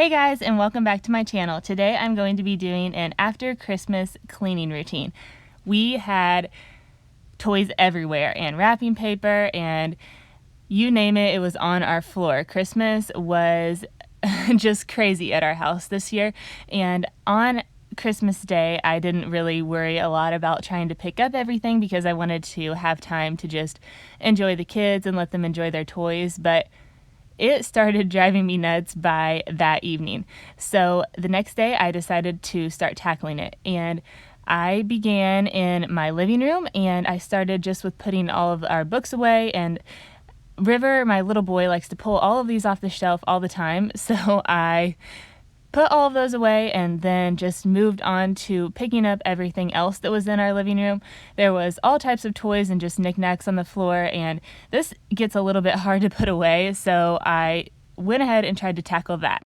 Hey guys, and welcome back to my channel. Today I'm going to be doing an after Christmas cleaning routine. We had toys everywhere and wrapping paper and you name it, it was on our floor. Christmas was just crazy at our house this year, and on Christmas Day I didn't really worry a lot about trying to pick up everything because I wanted to have time to just enjoy the kids and let them enjoy their toys, but it started driving me nuts by that evening. So the next day I decided to start tackling it, and I began in my living room and I started just with putting all of our books away. And River, my little boy, likes to pull all of these off the shelf all the time, so I put all of those away and then just moved on to picking up everything else that was in our living room. There was all types of toys and just knickknacks on the floor, and this gets a little bit hard to put away, so I went ahead and tried to tackle that.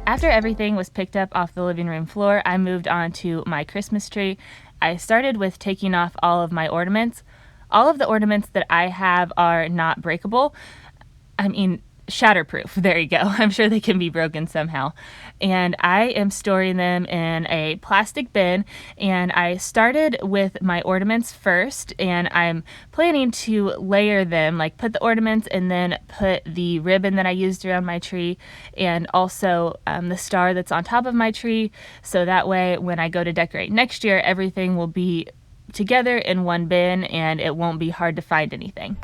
After everything was picked up off the living room floor, I moved on to my Christmas tree. I started with taking off all of my ornaments. All of the ornaments that I have are not breakable. Shatterproof. There you go. I'm sure they can be broken somehow. And I am storing them in a plastic bin, and I started with my ornaments first, and I'm planning to layer them, like put the ornaments and then put the ribbon that I used around my tree and also the star that's on top of my tree, so that way when I go to decorate next year, everything will be together in one bin and it won't be hard to find anything.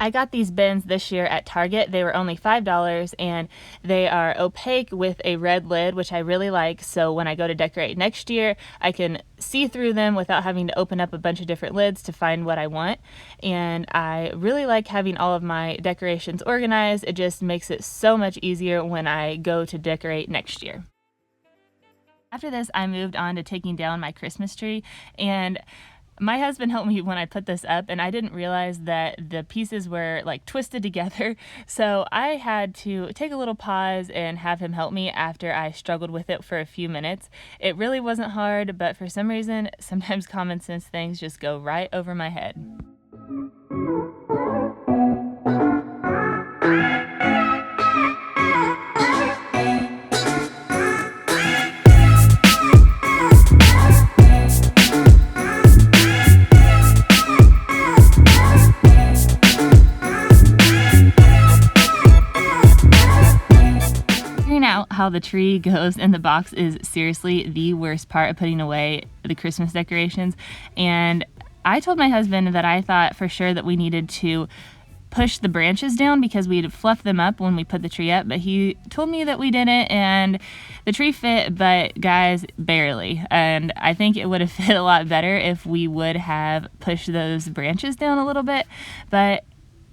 I got these bins this year at Target. They were only $5 and they are opaque with a red lid, which I really like, so when I go to decorate next year I can see through them without having to open up a bunch of different lids to find what I want. And I really like having all of my decorations organized. It just makes it so much easier when I go to decorate next year. After this I moved on to taking down my Christmas tree, and my husband helped me when I put this up, and I didn't realize that the pieces were like twisted together, so I had to take a little pause and have him help me after I struggled with it for a few minutes. It really wasn't hard, but for some reason sometimes common sense things just go right over my head. How the tree goes in the box is seriously the worst part of putting away the Christmas decorations, and I told my husband that I thought for sure that we needed to push the branches down because we'd fluffed them up when we put the tree up, but he told me that we didn't, and the tree fit, but guys, barely. And I think it would have fit a lot better if we would have pushed those branches down a little bit, but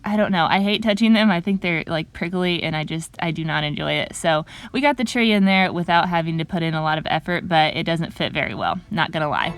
I don't know. I hate touching them. I think they're like prickly and I do not enjoy it. So we got the tree in there without having to put in a lot of effort, but it doesn't fit very well, not gonna lie.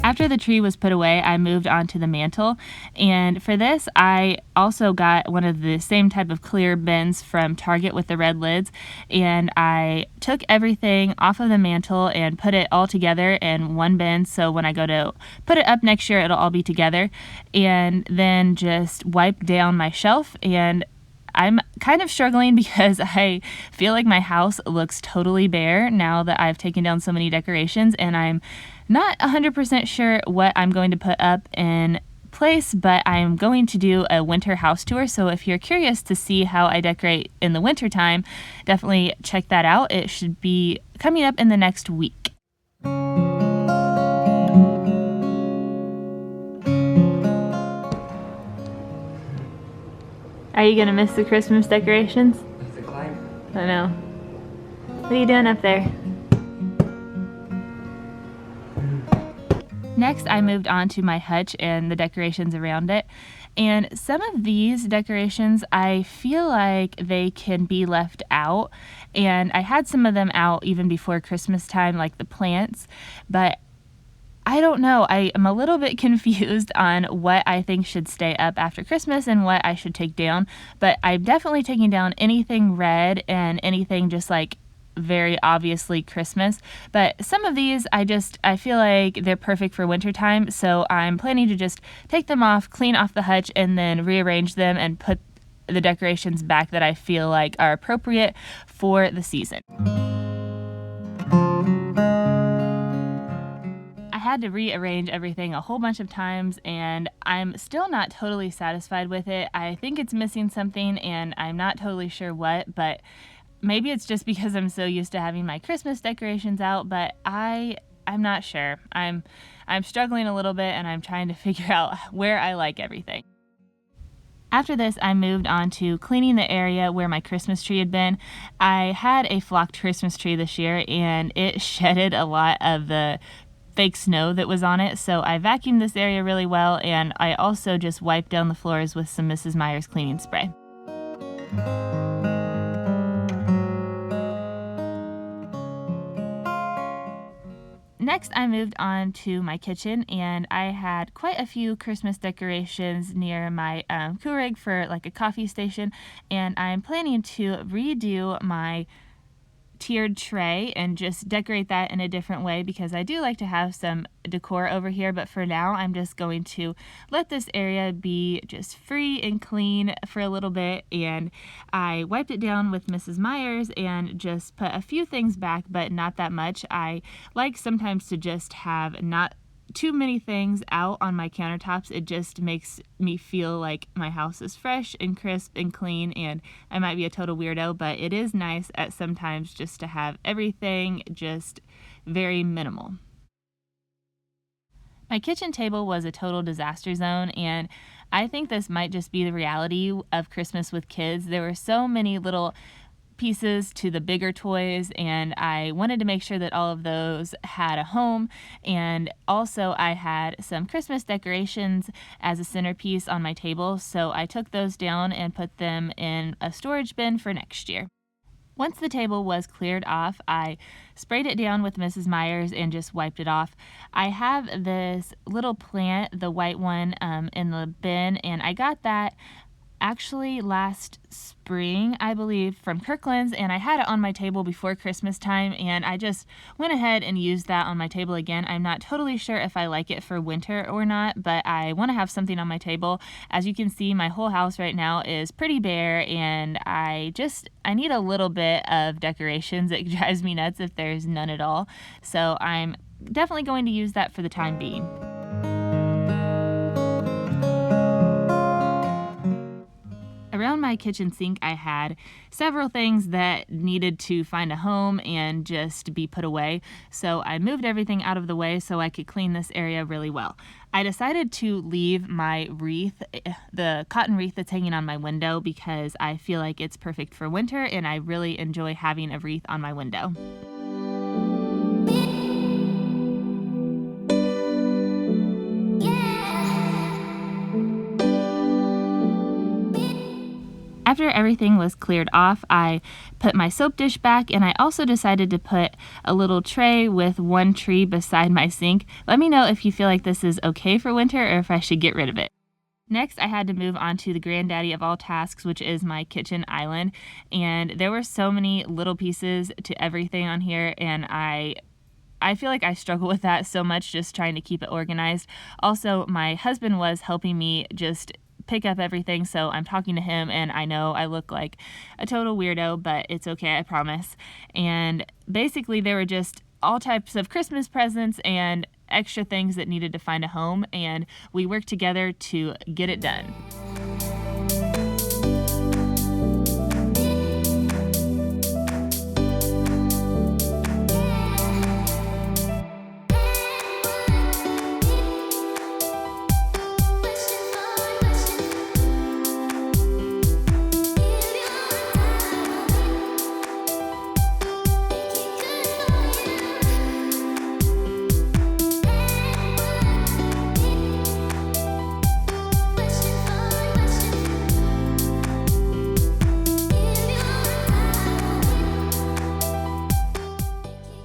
After the tree was put away, I moved on to the mantle, and for this I also got one of the same type of clear bins from Target with the red lids, and I took everything off of the mantle and put it all together in one bin, so when I go to put it up next year it'll all be together, and then just wiped down my shelf. And I'm kind of struggling because I feel like my house looks totally bare now that I've taken down so many decorations, and I'm not 100% sure what I'm going to put up in place, but I'm going to do a winter house tour. So if you're curious to see how I decorate in the winter time, definitely check that out. It should be coming up in the next week. Are you gonna miss the Christmas decorations? It's a climb. I know. What are you doing up there? Next, I moved on to my hutch and the decorations around it. And some of these decorations, I feel like they can be left out. And I had some of them out even before Christmas time, like the plants. But I don't know. I am a little bit confused on what I think should stay up after Christmas and what I should take down. But I'm definitely taking down anything red and anything just like very obviously Christmas. But some of these I feel like they're perfect for wintertime, so I'm planning to just take them off, clean off the hutch, and then rearrange them and put the decorations back that I feel like are appropriate for the season. I had to rearrange everything a whole bunch of times, and I'm still not totally satisfied with it. I think it's missing something, and I'm not totally sure what, but maybe it's just because I'm so used to having my Christmas decorations out, but I'm not sure. I'm struggling a little bit, and I'm trying to figure out where I like everything. After this, I moved on to cleaning the area where my Christmas tree had been. I had a flocked Christmas tree this year, and it shedded a lot of the fake snow that was on it, so I vacuumed this area really well, and I also just wiped down the floors with some Mrs. Meyer's cleaning spray. Next, I moved on to my kitchen, and I had quite a few Christmas decorations near my Keurig for like a coffee station, and I'm planning to redo my tiered tray and just decorate that in a different way because I do like to have some decor over here, but for now I'm just going to let this area be just free and clean for a little bit. And I wiped it down with Mrs. Meyer's and just put a few things back, but not that much. I like sometimes to just have not too many things out on my countertops. It just makes me feel like my house is fresh and crisp and clean, and I might be a total weirdo, but it is nice at sometimes just to have everything just very minimal. My kitchen table was a total disaster zone, and I think this might just be the reality of Christmas with kids. There were so many little pieces to the bigger toys, and I wanted to make sure that all of those had a home. And also I had some Christmas decorations as a centerpiece on my table, so I took those down and put them in a storage bin for next year. Once the table was cleared off, I sprayed it down with Mrs. Meyer's and just wiped it off. I have this little plant, the white one, in the bin, and I got that actually last spring, I believe, from Kirkland's, and I had it on my table before Christmas time, and I just went ahead and used that on my table again. I'm not totally sure if I like it for winter or not, but I want to have something on my table. As you can see, my whole house right now is pretty bare, and I need a little bit of decorations. It drives me nuts if there's none at all, so I'm definitely going to use that for the time being. Around my kitchen sink, I had several things that needed to find a home and just be put away, so I moved everything out of the way so I could clean this area really well. I decided to leave my wreath, the cotton wreath that's hanging on my window, because I feel like it's perfect for winter, and I really enjoy having a wreath on my window. After everything was cleared off, I put my soap dish back, and I also decided to put a little tray with one tree beside my sink. Let me know if you feel like this is okay for winter or if I should get rid of it. Next, I had to move on to the granddaddy of all tasks, which is my kitchen island. And there were so many little pieces to everything on here, and I feel like I struggle with that so much, just trying to keep it organized. Also, my husband was helping me just pick up everything, so I'm talking to him, and I know I look like a total weirdo, but it's okay, I promise. And basically there were just all types of Christmas presents and extra things that needed to find a home, and we worked together to get it done.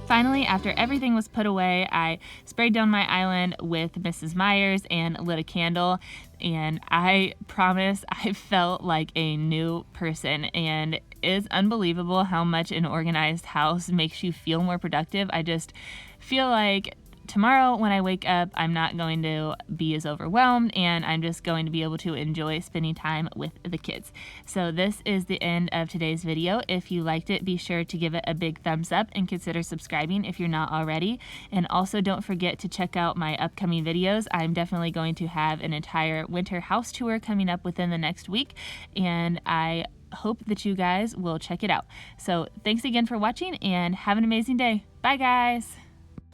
Finally, after everything was put away, I sprayed down my island with Mrs. Meyer's and lit a candle, and I promise I felt like a new person. And it's unbelievable how much an organized house makes you feel more productive. I just feel like tomorrow when I wake up, I'm not going to be as overwhelmed, and I'm just going to be able to enjoy spending time with the kids. So this is the end of today's video. If you liked it, be sure to give it a big thumbs up and consider subscribing if you're not already. And also don't forget to check out my upcoming videos. I'm definitely going to have an entire winter house tour coming up within the next week, and I hope that you guys will check it out. So thanks again for watching, and have an amazing day. Bye guys.